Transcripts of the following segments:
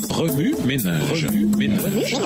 Remue ménage. Remue ménage.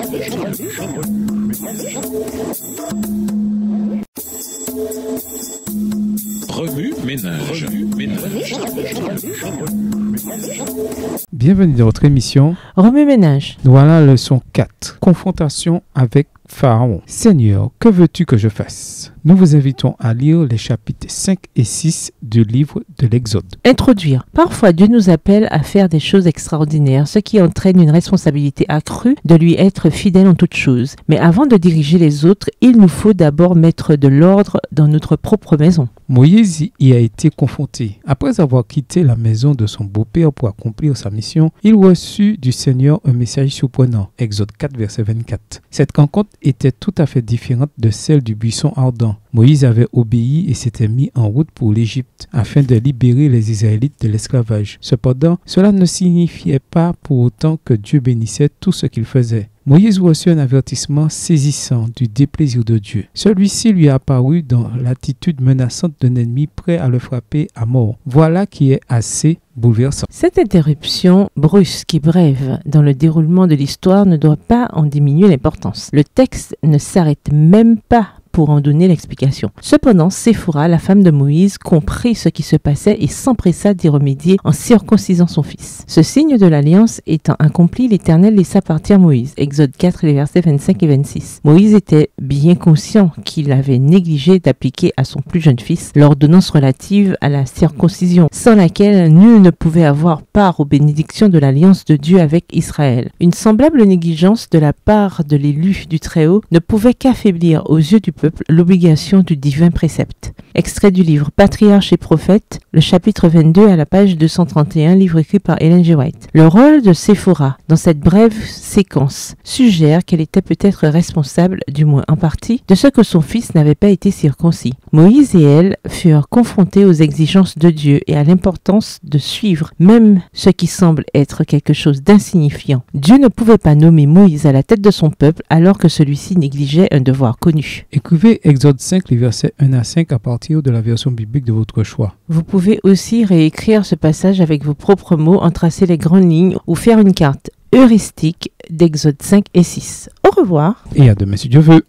Bienvenue dans votre émission Remue ménage. Voilà leçon 4. Confrontation avec Pharaon. Seigneur, que veux-tu que je fasse? Nous vous invitons à lire les chapitres 5 et 6 du livre de l'Exode. Introduire. Parfois, Dieu nous appelle à faire des choses extraordinaires, ce qui entraîne une responsabilité accrue de lui être fidèle en toutes choses. Mais avant de diriger les autres, il nous faut d'abord mettre de l'ordre dans notre propre maison. Moïse y a été confronté. Après avoir quitté la maison de son beau-père pour accomplir sa mission, il reçut du Seigneur un message surprenant. Exode 4, verset 24. Cette rencontre était tout à fait différente de celle du buisson ardent. Moïse avait obéi et s'était mis en route pour l'Égypte afin de libérer les Israélites de l'esclavage. Cependant, cela ne signifiait pas pour autant que Dieu bénissait tout ce qu'il faisait. Moïse reçut un avertissement saisissant du déplaisir de Dieu. Celui-ci lui apparut dans l'attitude menaçante d'un ennemi prêt à le frapper à mort. Voilà qui est assez bouleversant. Cette interruption brusque et brève dans le déroulement de l'histoire ne doit pas en diminuer l'importance. Le texte ne s'arrête même pas pour en donner l'explication. Cependant, Séphora, la femme de Moïse, comprit ce qui se passait et s'empressa d'y remédier en circoncisant son fils. Ce signe de l'alliance étant accompli, l'Éternel laissa partir Moïse. Exode 4, les versets 25 et 26. Moïse était bien conscient qu'il avait négligé d'appliquer à son plus jeune fils l'ordonnance relative à la circoncision, sans laquelle nul ne pouvait avoir part aux bénédictions de l'alliance de Dieu avec Israël. Une semblable négligence de la part de l'élu du Très-Haut ne pouvait qu'affaiblir aux yeux du peuple l'obligation du divin précepte. Extrait du livre Patriarches et prophètes, le chapitre 22 à la page 231, livre écrit par Ellen G. White. Le rôle de Séphora dans cette brève séquence suggère qu'elle était peut-être responsable, du moins en partie, de ce que son fils n'avait pas été circoncis. Moïse et elle furent confrontés aux exigences de Dieu et à l'importance de suivre même ce qui semble être quelque chose d'insignifiant. Dieu ne pouvait pas nommer Moïse à la tête de son peuple alors que celui-ci négligeait un devoir connu. Écrivez Exode 5, les versets 1 à 5 à partir de la version biblique de votre choix. Vous pouvez aussi réécrire ce passage avec vos propres mots, en tracer les grandes lignes ou faire une carte heuristique d'Exode 5 et 6. Au revoir. Et à demain si Dieu veut.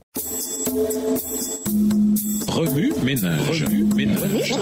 Remue ménage. Remue ménage.